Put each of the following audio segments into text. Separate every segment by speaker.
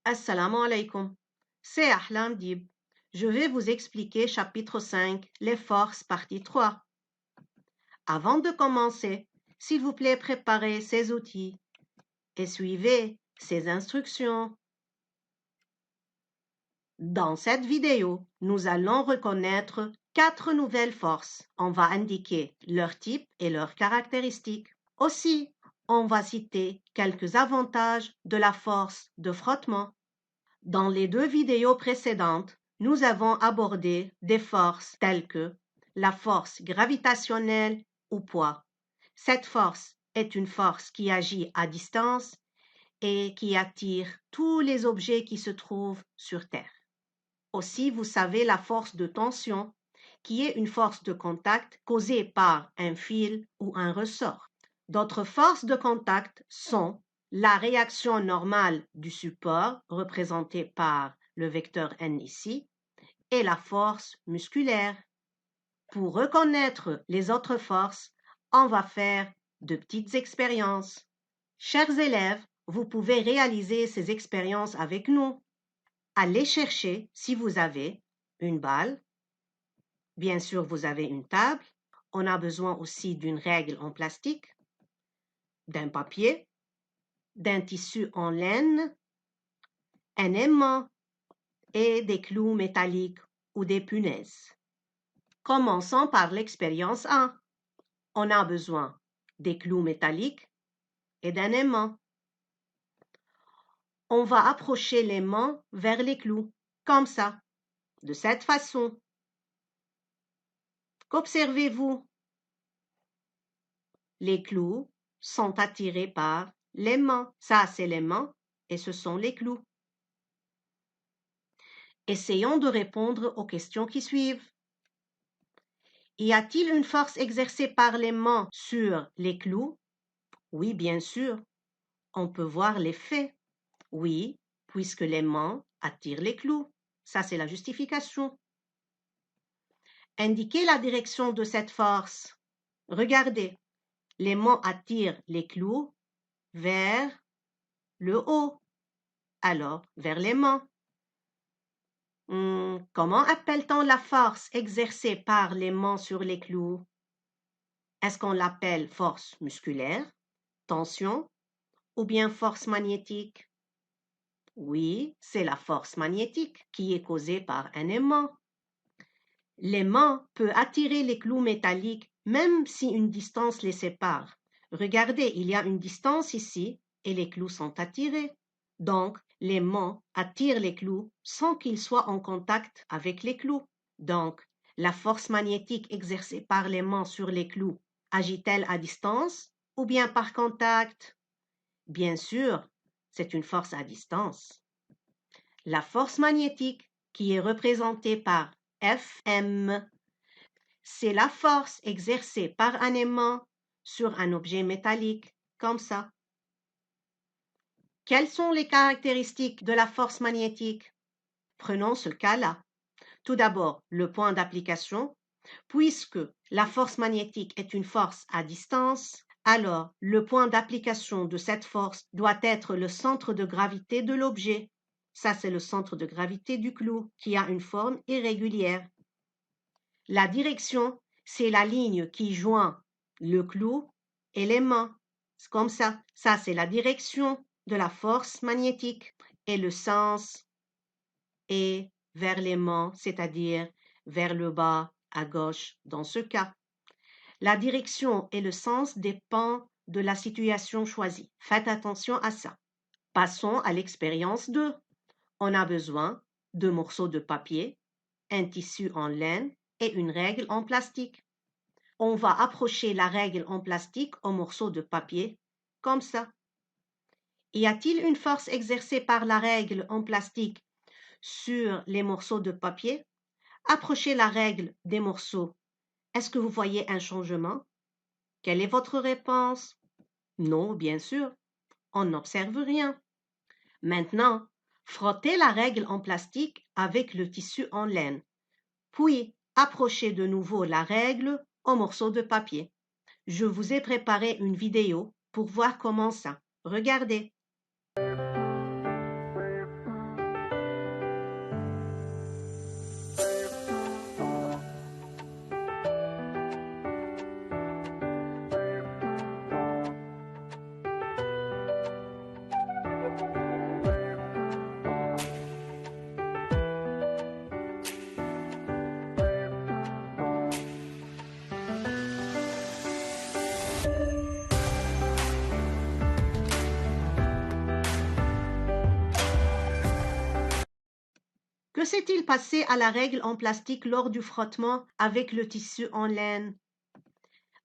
Speaker 1: Assalamu alaikum. C'est Ahlam Dib. Je vais vous expliquer chapitre 5, les forces, partie 3. Avant de commencer, s'il vous plaît, préparez ces outils et suivez ces instructions. Dans cette vidéo, nous allons reconnaître 4 nouvelles forces. On va indiquer leur type et leurs caractéristiques. Aussi, on va citer quelques avantages de la force de frottement. Dans les 2 vidéos précédentes, nous avons abordé des forces telles que la force gravitationnelle ou poids. Cette force est une force qui agit à distance et qui attire tous les objets qui se trouvent sur Terre. Aussi, vous savez la force de tension, qui est une force de contact causée par un fil ou un ressort. D'autres forces de contact sont la réaction normale du support, représentée par le vecteur n ici, et la force musculaire. Pour reconnaître les autres forces, on va faire de petites expériences. Chers élèves, vous pouvez réaliser ces expériences avec nous. Allez chercher, si vous avez, une balle. Bien sûr, vous avez une table. On a besoin aussi d'une règle en plastique, d'un papier, d'un tissu en laine, un aimant et des clous métalliques ou des punaises. Commençons par l'expérience 1. On a besoin des clous métalliques et d'un aimant. On va approcher l'aimant vers les clous, comme ça, de cette façon. Qu'observez-vous? Les clous sont attirés par l'aimant. Ça, c'est l'aimant et ce sont les clous. Essayons de répondre aux questions qui suivent. Y a-t-il une force exercée par l'aimant sur les clous? Oui, bien sûr. On peut voir l'effet. Oui, puisque l'aimant attire les clous. Ça, c'est la justification. Indiquez la direction de cette force. Regardez, l'aimant attire les clous vers le haut, alors vers l'aimant. Comment appelle-t-on la force exercée par l'aimant sur les clous? Est-ce qu'on l'appelle force musculaire, tension ou bien force magnétique? Oui, c'est la force magnétique qui est causée par un aimant. L'aimant peut attirer les clous métalliques même si une distance les sépare. Regardez, il y a une distance ici et les clous sont attirés. Donc, l'aimant attire les clous sans qu'ils soient en contact avec les clous. Donc, la force magnétique exercée par l'aimant sur les clous agit-elle à distance ou bien par contact? Bien sûr, c'est une force à distance. La force magnétique, qui est représentée par Fm, c'est la force exercée par un aimant sur un objet métallique, comme ça. Quelles sont les caractéristiques de la force magnétique? Prenons ce cas-là. Tout d'abord, le point d'application. Puisque la force magnétique est une force à distance, alors le point d'application de cette force doit être le centre de gravité de l'objet. Ça, c'est le centre de gravité du clou qui a une forme irrégulière. La direction, c'est la ligne qui joint le clou et l'aimant. C'est comme ça. Ça, c'est la direction de la force magnétique. Et le sens est vers l'aimant, c'est-à-dire vers le bas, à gauche dans ce cas. La direction et le sens dépendent de la situation choisie. Faites attention à ça. Passons à l'expérience 2. On a besoin de morceaux de papier, un tissu en laine et une règle en plastique. On va approcher la règle en plastique au morceau de papier, comme ça. Y a-t-il une force exercée par la règle en plastique sur les morceaux de papier? Approchez la règle des morceaux. Est-ce que vous voyez un changement? Quelle est votre réponse? Non, bien sûr, on n'observe rien. Maintenant, frottez la règle en plastique avec le tissu en laine, puis approchez de nouveau la règle au morceau de papier. Je vous ai préparé une vidéo pour voir comment ça. Regardez. Que s'est-il passé à la règle en plastique lors du frottement avec le tissu en laine?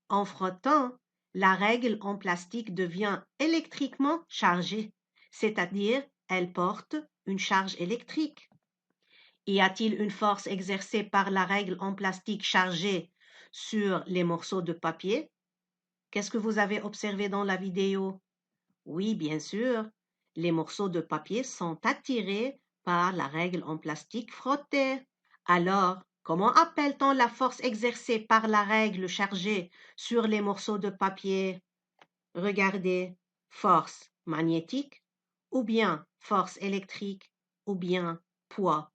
Speaker 1: En frottant, la règle en plastique devient électriquement chargée, c'est-à-dire elle porte une charge électrique. Y a-t-il une force exercée par la règle en plastique chargée sur les morceaux de papier? Qu'est-ce que vous avez observé dans la vidéo? Oui, bien sûr, les morceaux de papier sont attirés par la règle en plastique frottée. Alors, comment appelle-t-on la force exercée par la règle chargée sur les morceaux de papier? Regardez, force magnétique, ou bien force électrique, ou bien poids.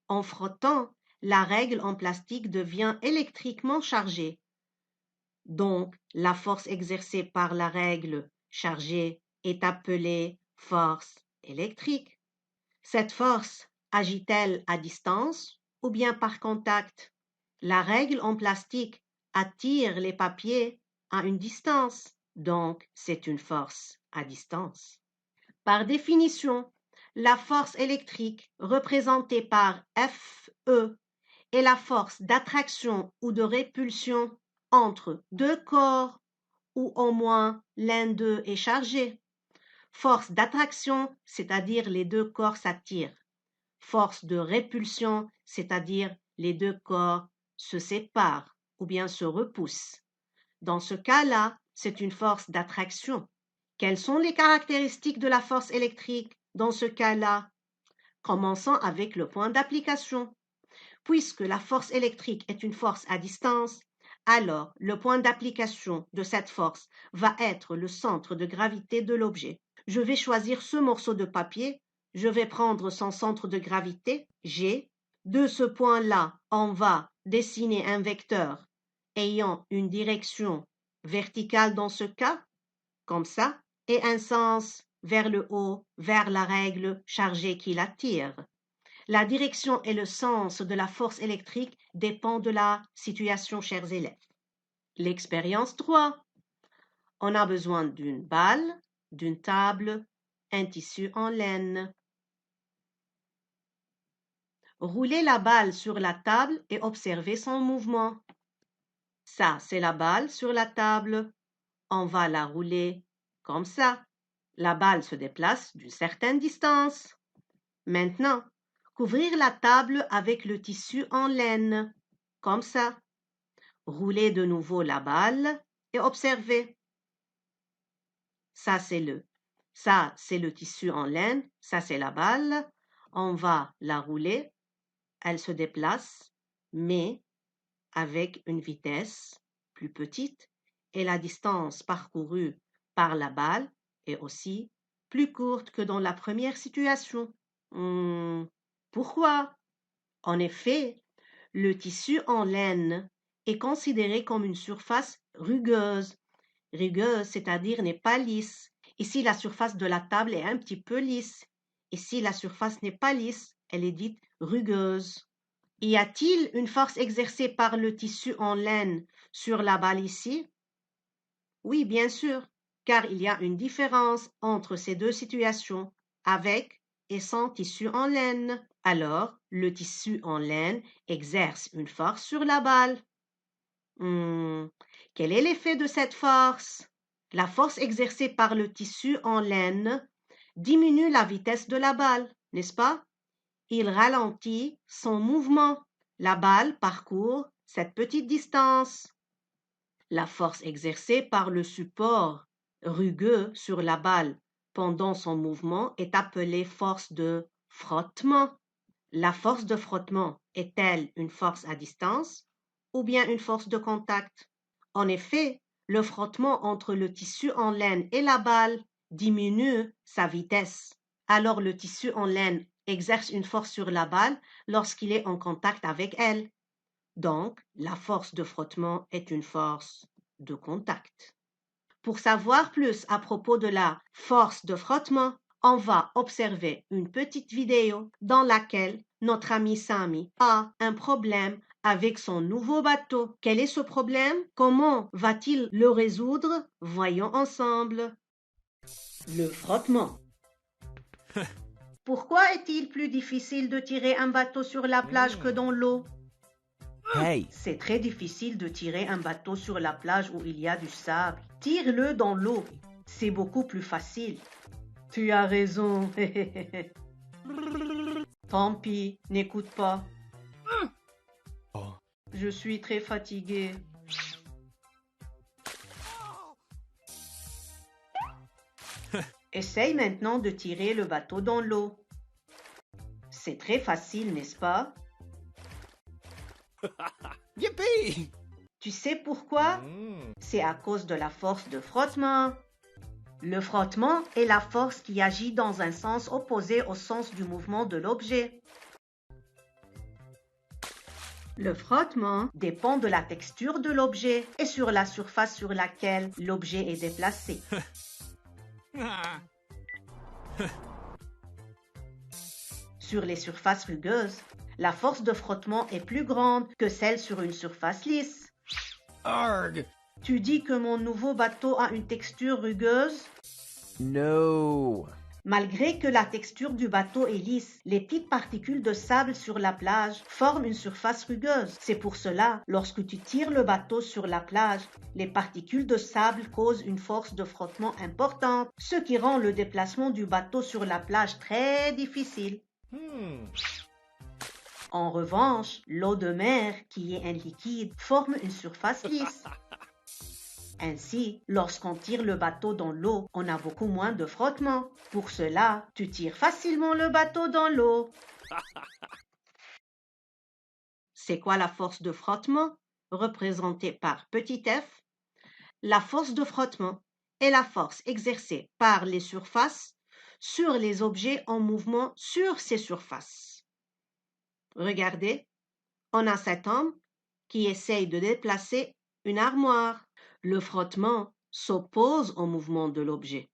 Speaker 1: En frottant, la règle en plastique devient électriquement chargée. Donc, la force exercée par la règle chargée est appelée force électrique. Cette force agit-elle à distance ou bien par contact? La règle en plastique attire les papiers à une distance, donc c'est une force à distance. Par définition, la force électrique représentée par Fe est la force d'attraction ou de répulsion entre deux corps où au moins l'un d'eux est chargé. Force d'attraction, c'est-à-dire les deux corps s'attirent. Force de répulsion, c'est-à-dire les deux corps se séparent ou bien se repoussent. Dans ce cas-là, c'est une force d'attraction. Quelles sont les caractéristiques de la force électrique dans ce cas-là? Commençons avec le point d'application. Puisque la force électrique est une force à distance, alors le point d'application de cette force va être le centre de gravité de l'objet. Je vais choisir ce morceau de papier, je vais prendre son centre de gravité, G. De ce point-là, on va dessiner un vecteur ayant une direction verticale dans ce cas, comme ça, et un sens vers le haut, vers la règle chargée qui l'attire. La direction et le sens de la force électrique dépendent de la situation, chers élèves. L'expérience 3. On a besoin d'une balle, d'une table, un tissu en laine. Roulez la balle sur la table et observez son mouvement. Ça, c'est la balle sur la table. On va la rouler comme ça. La balle se déplace d'une certaine distance. Maintenant, couvrir la table avec le tissu en laine, comme ça. Roulez de nouveau la balle et observez. Ça, c'est le tissu en laine, ça, c'est la balle. On va la rouler. Elle se déplace, mais avec une vitesse plus petite et la distance parcourue par la balle est aussi plus courte que dans la première situation. Pourquoi? En effet, le tissu en laine est considéré comme une surface rugueuse. Rugueuse, c'est-à-dire n'est pas lisse. Ici, la surface de la table est un petit peu lisse. Ici, la surface n'est pas lisse, elle est dite rugueuse. Y a-t-il une force exercée par le tissu en laine sur la balle ici? Oui, bien sûr, car il y a une différence entre ces deux situations, avec et sans tissu en laine. Alors, le tissu en laine exerce une force sur la balle. Quel est l'effet de cette force? La force exercée par le tissu en laine diminue la vitesse de la balle, n'est-ce pas? Il ralentit son mouvement. La balle parcourt cette petite distance. La force exercée par le support rugueux sur la balle pendant son mouvement est appelée force de frottement. La force de frottement est-elle une force à distance ou bien une force de contact? En effet, le frottement entre le tissu en laine et la balle diminue sa vitesse. Alors le tissu en laine exerce une force sur la balle lorsqu'il est en contact avec elle. Donc, la force de frottement est une force de contact. Pour savoir plus à propos de la force de frottement, on va observer une petite vidéo dans laquelle notre ami Sami a un problème avec son nouveau bateau. Quel est ce problème? Comment va-t-il le résoudre? Voyons ensemble. Le frottement. Pourquoi est-il plus difficile de tirer un bateau sur la plage que dans l'eau?
Speaker 2: Hey,
Speaker 1: C'est très difficile de tirer un bateau sur la plage où il y a du sable. Tire-le dans l'eau. C'est beaucoup plus facile. Tu as raison. Tant pis, n'écoute pas.
Speaker 2: oh,
Speaker 1: Je suis très fatigué. Essaye maintenant de tirer le bateau dans l'eau. C'est très facile, n'est-ce pas?
Speaker 2: yippee!
Speaker 1: Tu sais pourquoi? C'est à cause de la force de frottement. Le frottement est la force qui agit dans un sens opposé au sens du mouvement de l'objet. Le frottement dépend de la texture de l'objet et sur la surface sur laquelle l'objet est déplacé. Sur les surfaces rugueuses, la force de frottement est plus grande que celle sur une surface lisse.
Speaker 2: Arg!
Speaker 1: Tu dis que mon nouveau bateau a une texture rugueuse?
Speaker 2: No.
Speaker 1: Malgré que la texture du bateau est lisse, les petites particules de sable sur la plage forment une surface rugueuse. C'est pour cela, lorsque tu tires le bateau sur la plage, les particules de sable causent une force de frottement importante, ce qui rend le déplacement du bateau sur la plage très difficile. En revanche, l'eau de mer, qui est un liquide, forme une surface lisse. Ainsi, lorsqu'on tire le bateau dans l'eau, on a beaucoup moins de frottement. Pour cela, tu tires facilement le bateau dans l'eau. C'est quoi la force de frottement? Représentée par petit f. La force de frottement est la force exercée par les surfaces sur les objets en mouvement sur ces surfaces. Regardez, on a cet homme qui essaye de déplacer une armoire. Le frottement s'oppose au mouvement de l'objet.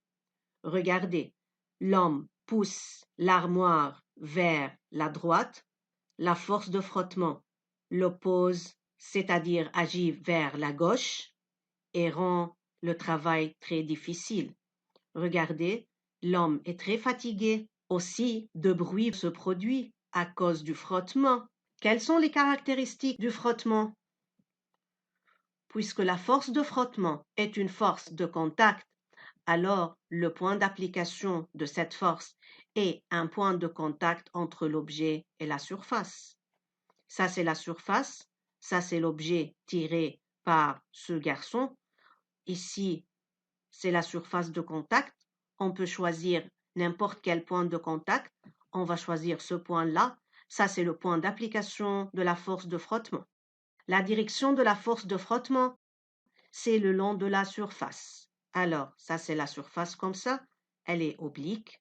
Speaker 1: Regardez, l'homme pousse l'armoire vers la droite, la force de frottement l'oppose, c'est-à-dire agit vers la gauche et rend le travail très difficile. Regardez, l'homme est très fatigué. Aussi, de bruit se produit à cause du frottement. Quelles sont les caractéristiques du frottement? Puisque la force de frottement est une force de contact, alors le point d'application de cette force est un point de contact entre l'objet et la surface. Ça, c'est la surface. Ça, c'est l'objet tiré par ce garçon. Ici, c'est la surface de contact. On peut choisir n'importe quel point de contact. On va choisir ce point-là. Ça, c'est le point d'application de la force de frottement. La direction de la force de frottement, c'est le long de la surface. Alors, ça, c'est la surface comme ça. Elle est oblique.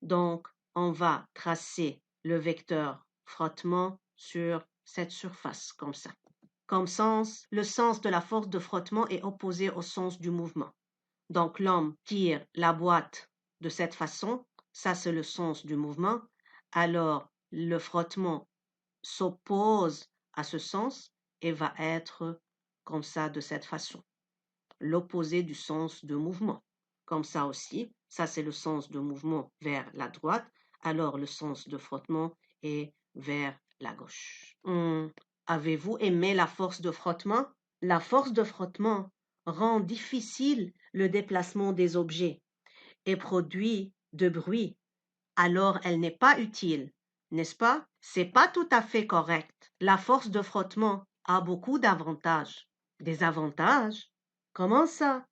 Speaker 1: Donc, on va tracer le vecteur frottement sur cette surface comme ça. Comme sens, le sens de la force de frottement est opposé au sens du mouvement. Donc, l'homme tire la boîte de cette façon. Ça, c'est le sens du mouvement. Alors, le frottement s'oppose à ce sens et va être comme ça, de cette façon. L'opposé du sens de mouvement. Comme ça aussi, ça c'est le sens de mouvement vers la droite, alors le sens de frottement est vers la gauche. Avez-vous aimé la force de frottement? La force de frottement rend difficile le déplacement des objets et produit de bruit. Alors elle n'est pas utile, n'est-ce pas? C'est pas tout à fait correct. La force de frottement a beaucoup d'avantages. Des avantages? Comment ça?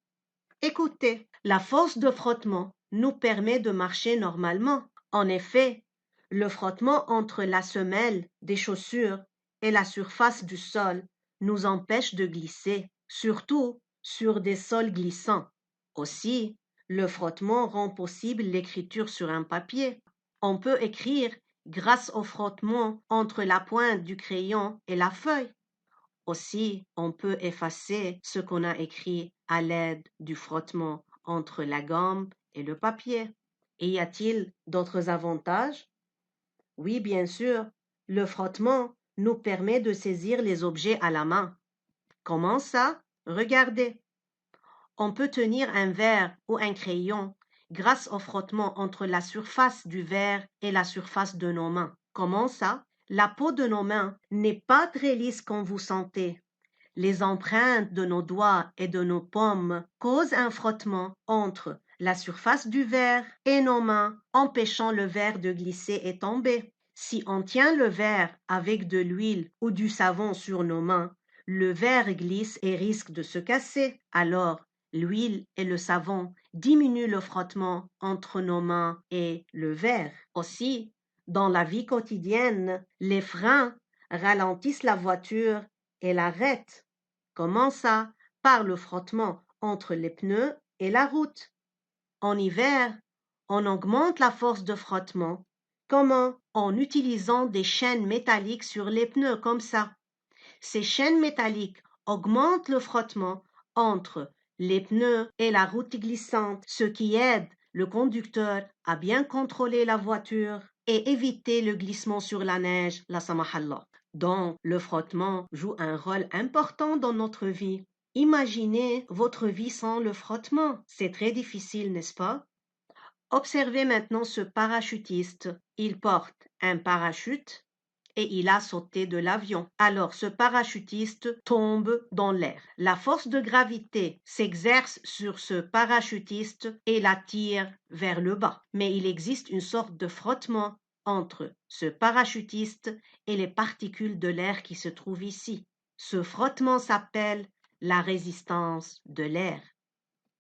Speaker 1: Écoutez, la force de frottement nous permet de marcher normalement. En effet, le frottement entre la semelle des chaussures et la surface du sol nous empêche de glisser, surtout sur des sols glissants. Aussi, le frottement rend possible l'écriture sur un papier. On peut écrire grâce au frottement entre la pointe du crayon et la feuille. Aussi, on peut effacer ce qu'on a écrit à l'aide du frottement entre la gomme et le papier. Et y a-t-il d'autres avantages? Oui, bien sûr. Le frottement nous permet de saisir les objets à la main. Comment ça? Regardez. On peut tenir un verre ou un crayon grâce au frottement entre la surface du verre et la surface de nos mains. Comment ça? La peau de nos mains n'est pas très lisse comme vous sentez. Les empreintes de nos doigts et de nos paumes causent un frottement entre la surface du verre et nos mains, empêchant le verre de glisser et tomber. Si on tient le verre avec de l'huile ou du savon sur nos mains, le verre glisse et risque de se casser. Alors, l'huile et le savon diminuent le frottement entre nos mains et le verre. Aussi, dans la vie quotidienne, les freins ralentissent la voiture et l'arrêtent. Comment ça? Par le frottement entre les pneus et la route. En hiver, on augmente la force de frottement. Comment? En utilisant des chaînes métalliques sur les pneus comme ça. Ces chaînes métalliques augmentent le frottement entre les pneus et la route glissante, ce qui aide le conducteur à bien contrôler la voiture et éviter le glissement sur la neige, la samahallah. Donc, le frottement joue un rôle important dans notre vie. Imaginez votre vie sans le frottement. C'est très difficile, n'est-ce pas? Observez maintenant ce parachutiste. Il porte un parachute et il a sauté de l'avion. Alors ce parachutiste tombe dans l'air. La force de gravité s'exerce sur ce parachutiste et l'attire vers le bas. Mais il existe une sorte de frottement entre ce parachutiste et les particules de l'air qui se trouvent ici. Ce frottement s'appelle la résistance de l'air.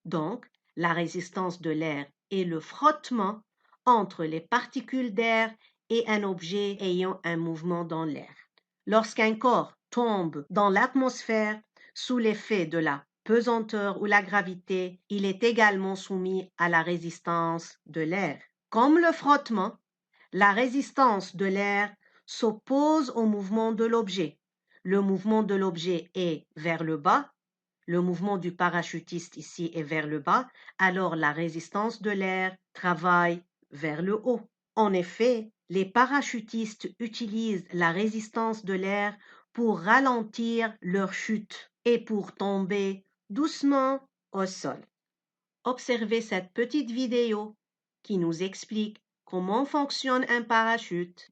Speaker 1: Donc, la résistance de l'air est le frottement entre les particules d'air et un objet ayant un mouvement dans l'air. Lorsqu'un corps tombe dans l'atmosphère sous l'effet de la pesanteur ou la gravité, il est également soumis à la résistance de l'air. Comme le frottement, la résistance de l'air s'oppose au mouvement de l'objet. Le mouvement de l'objet est vers le bas, le mouvement du parachutiste ici est vers le bas, alors la résistance de l'air travaille vers le haut. En effet, les parachutistes utilisent la résistance de l'air pour ralentir leur chute et pour tomber doucement au sol. Observez cette petite vidéo qui nous explique comment fonctionne un parachute.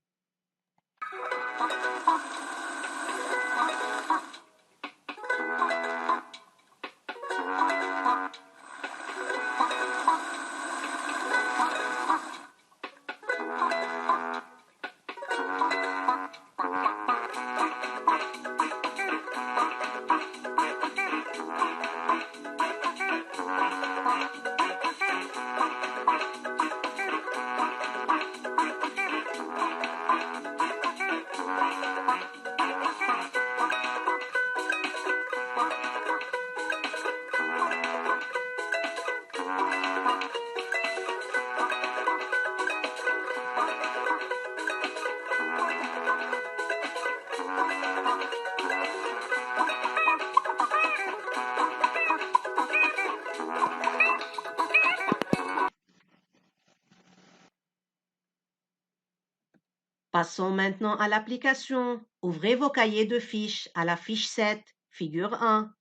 Speaker 1: Passons maintenant à l'application. Ouvrez vos cahiers de fiches à la fiche 7, figure 1.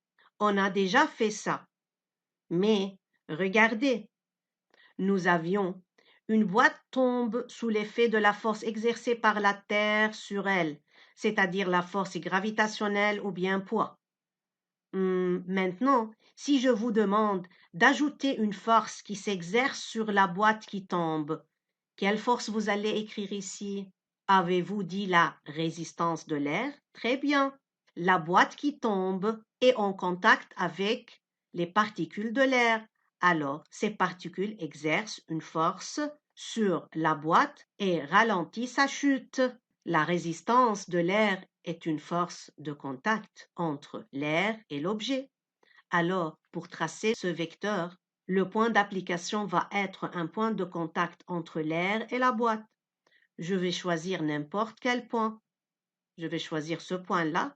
Speaker 1: On a déjà fait ça. Mais regardez, nous avions une boîte tombe sous l'effet de la force exercée par la Terre sur elle, c'est-à-dire la force gravitationnelle ou bien poids. Maintenant, si je vous demande d'ajouter une force qui s'exerce sur la boîte qui tombe, quelle force vous allez écrire ici? Avez-vous dit la résistance de l'air? Très bien. La boîte qui tombe est en contact avec les particules de l'air. Alors, ces particules exercent une force sur la boîte et ralentissent sa chute. La résistance de l'air est une force de contact entre l'air et l'objet. Alors, pour tracer ce vecteur, le point d'application va être un point de contact entre l'air et la boîte. Je vais choisir n'importe quel point. Je vais choisir ce point-là.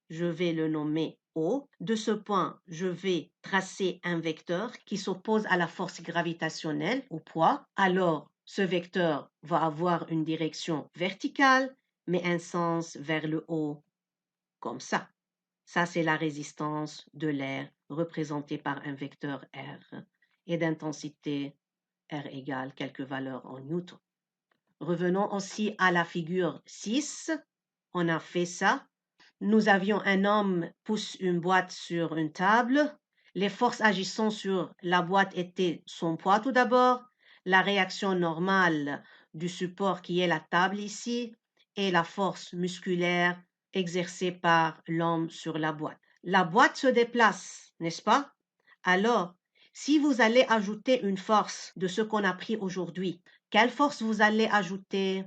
Speaker 1: Je vais le nommer O. De ce point, je vais tracer un vecteur qui s'oppose à la force gravitationnelle, au poids. Alors, ce vecteur va avoir une direction verticale, mais un sens vers le haut, comme ça. Ça, c'est la résistance de l'air représentée par un vecteur R et d'intensité R égale quelques valeurs en newton. Revenons aussi à la figure 6. On a fait ça. Nous avions un homme pousse une boîte sur une table. Les forces agissant sur la boîte étaient son poids tout d'abord, la réaction normale du support qui est la table ici, et la force musculaire exercée par l'homme sur la boîte. La boîte se déplace, n'est-ce pas? Alors, si vous allez ajouter une force de ce qu'on a pris aujourd'hui, quelle force vous allez ajouter?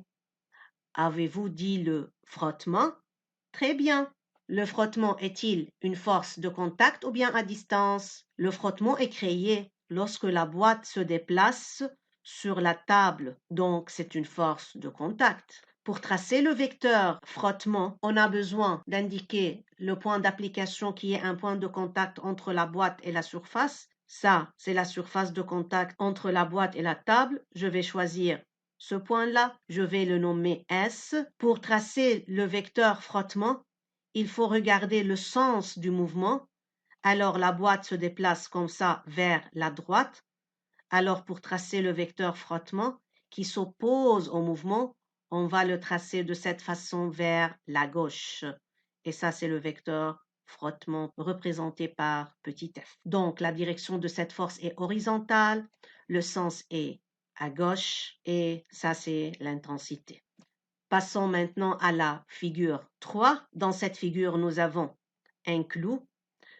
Speaker 1: Avez-vous dit le frottement? Très bien. Le frottement est-il une force de contact ou bien à distance? Le frottement est créé lorsque la boîte se déplace sur la table, donc c'est une force de contact. Pour tracer le vecteur frottement, on a besoin d'indiquer le point d'application qui est un point de contact entre la boîte et la surface. Ça, c'est la surface de contact entre la boîte et la table. Je vais choisir ce point-là, je vais le nommer S. Pour tracer le vecteur frottement, il faut regarder le sens du mouvement. Alors la boîte se déplace comme ça vers la droite. Alors pour tracer le vecteur frottement qui s'oppose au mouvement, on va le tracer de cette façon vers la gauche. Et ça, c'est le vecteur frottement représenté par petit f. Donc la direction de cette force est horizontale, le sens est à gauche et ça, c'est l'intensité. Passons maintenant à la figure 3. Dans cette figure, nous avons un clou.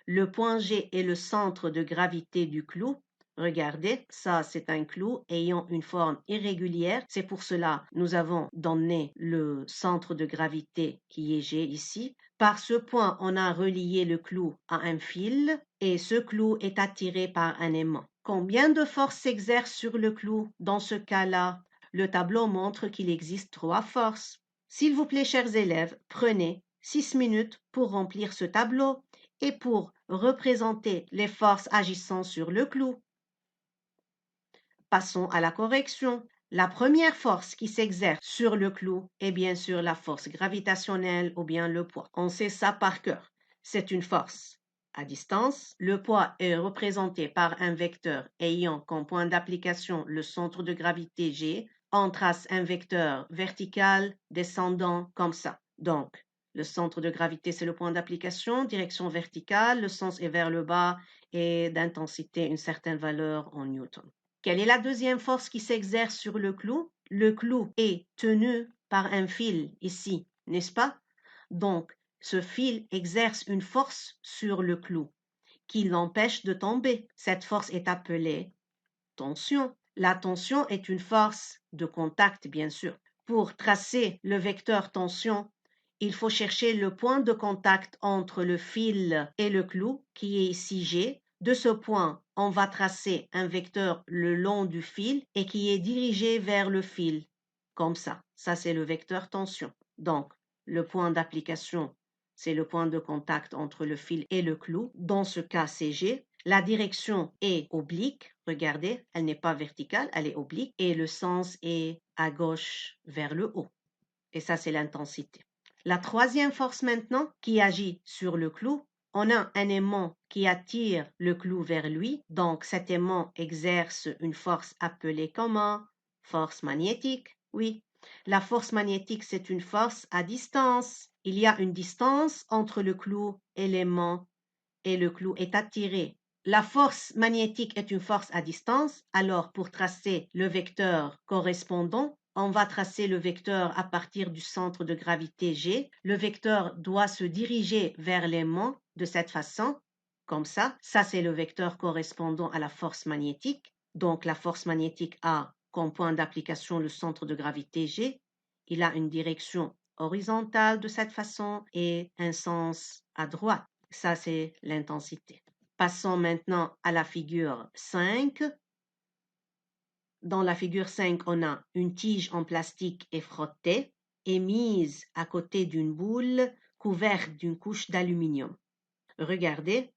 Speaker 1: Le point G est le centre de gravité du clou. Regardez, ça c'est un clou ayant une forme irrégulière. C'est pour cela que nous avons donné le centre de gravité qui est G ici. Par ce point, on a relié le clou à un fil et ce clou est attiré par un aimant. Combien de force s'exerce sur le clou dans ce cas-là? Le tableau montre qu'il existe 3 forces. S'il vous plaît, chers élèves, prenez 6 minutes pour remplir ce tableau et pour représenter les forces agissant sur le clou. Passons à la correction. La première force qui s'exerce sur le clou est bien sûr la force gravitationnelle ou bien le poids. On sait ça par cœur. C'est une force à distance. Le poids est représenté par un vecteur ayant comme point d'application le centre de gravité G. On trace un vecteur vertical descendant comme ça. Donc, le centre de gravité, c'est le point d'application, direction verticale, le sens est vers le bas et d'intensité, une certaine valeur en newton. Quelle est la deuxième force qui s'exerce sur le clou? Le clou est tenu par un fil ici, n'est-ce pas? Donc, ce fil exerce une force sur le clou qui l'empêche de tomber. Cette force est appelée tension. La tension est une force de contact, bien sûr. Pour tracer le vecteur tension, il faut chercher le point de contact entre le fil et le clou, qui est ici G. De ce point, on va tracer un vecteur le long du fil et qui est dirigé vers le fil, comme ça. Ça, c'est le vecteur tension. Donc, le point d'application, c'est le point de contact entre le fil et le clou. Dans ce cas, c'est G. La direction est oblique. Regardez, elle n'est pas verticale, elle est oblique. Et le sens est à gauche vers le haut. Et ça, c'est l'intensité. La troisième force maintenant qui agit sur le clou, on a un aimant qui attire le clou vers lui. Donc, cet aimant exerce une force appelée comment? Force magnétique. Oui. La force magnétique, c'est une force à distance. Il y a une distance entre le clou et l'aimant et le clou est attiré. La force magnétique est une force à distance, alors pour tracer le vecteur correspondant, on va tracer le vecteur à partir du centre de gravité G. Le vecteur doit se diriger vers l'aimant de cette façon, comme ça. Ça, c'est le vecteur correspondant à la force magnétique. Donc, la force magnétique a comme point d'application le centre de gravité G. Il a une direction horizontale de cette façon et un sens à droite. Ça, c'est l'intensité. Passons maintenant à la figure 5. Dans la figure 5, on a une tige en plastique et frottée et mise à côté d'une boule couverte d'une couche d'aluminium. Regardez,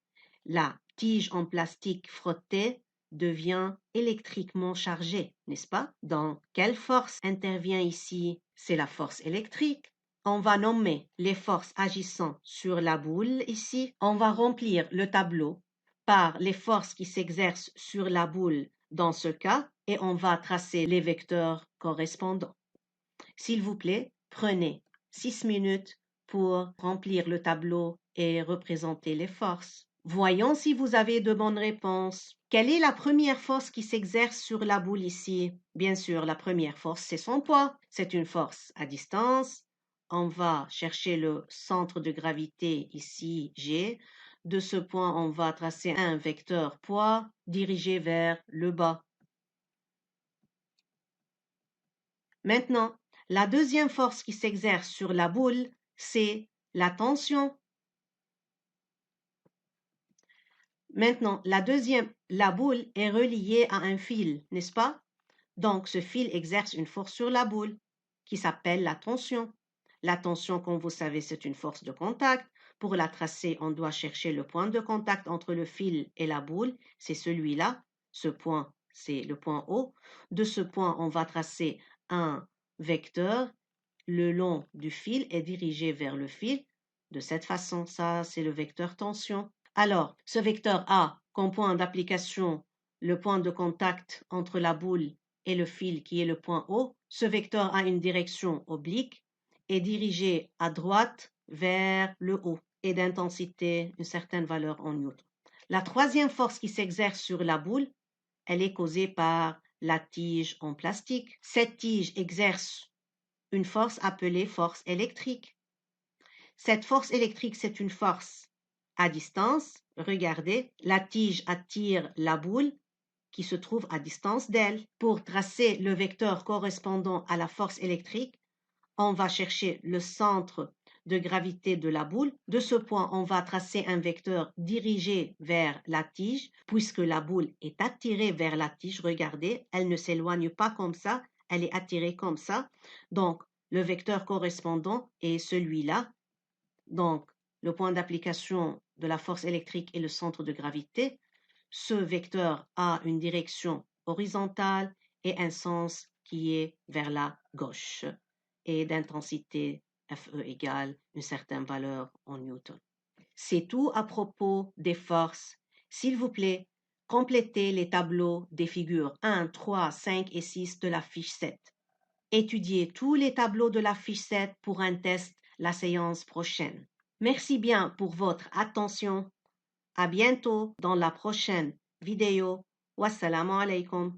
Speaker 1: la tige en plastique frottée devient électriquement chargée, n'est-ce pas? Donc, quelle force intervient ici? C'est la force électrique. On va nommer les forces agissant sur la boule ici. On va remplir le tableau par les forces qui s'exercent sur la boule dans ce cas et on va tracer les vecteurs correspondants. S'il vous plaît, prenez 6 minutes pour remplir le tableau et représenter les forces. Voyons si vous avez de bonnes réponses. Quelle est la première force qui s'exerce sur la boule ici? Bien sûr, la première force, c'est son poids. C'est une force à distance. On va chercher le centre de gravité ici, G. De ce point, on va tracer un vecteur poids dirigé vers le bas. Maintenant, la deuxième force qui s'exerce sur la boule, c'est la tension. Maintenant, la boule est reliée à un fil, n'est-ce pas? Donc, ce fil exerce une force sur la boule qui s'appelle la tension. La tension, comme vous savez, c'est une force de contact. Pour la tracer, on doit chercher le point de contact entre le fil et la boule. C'est celui-là. Ce point, c'est le point O. De ce point, on va tracer un vecteur le long du fil est dirigé vers le fil. De cette façon, ça, c'est le vecteur tension. Alors, ce vecteur a comme point d'application le point de contact entre la boule et le fil qui est le point O. Ce vecteur a une direction oblique et dirigé à droite vers le haut et d'intensité une certaine valeur en newton. La troisième force qui s'exerce sur la boule, elle est causée par la tige en plastique. Cette tige exerce une force appelée force électrique. Cette force électrique, c'est une force à distance. Regardez, la tige attire la boule qui se trouve à distance d'elle. Pour tracer le vecteur correspondant à la force électrique, on va chercher le centre de gravité de la boule. De ce point, on va tracer un vecteur dirigé vers la tige, puisque la boule est attirée vers la tige. Regardez, elle ne s'éloigne pas comme ça, elle est attirée comme ça. Donc, le vecteur correspondant est celui-là. Donc, le point d'application de la force électrique est le centre de gravité. Ce vecteur a une direction horizontale et un sens qui est vers la gauche et d'intensité Fe égale une certaine valeur en newton. C'est tout à propos des forces. S'il vous plaît, complétez les tableaux des figures 1, 3, 5 et 6 de la fiche 7. Étudiez tous les tableaux de la fiche 7 pour un test la séance prochaine. Merci bien pour votre attention. À bientôt dans la prochaine vidéo. Wassalamu alaikum.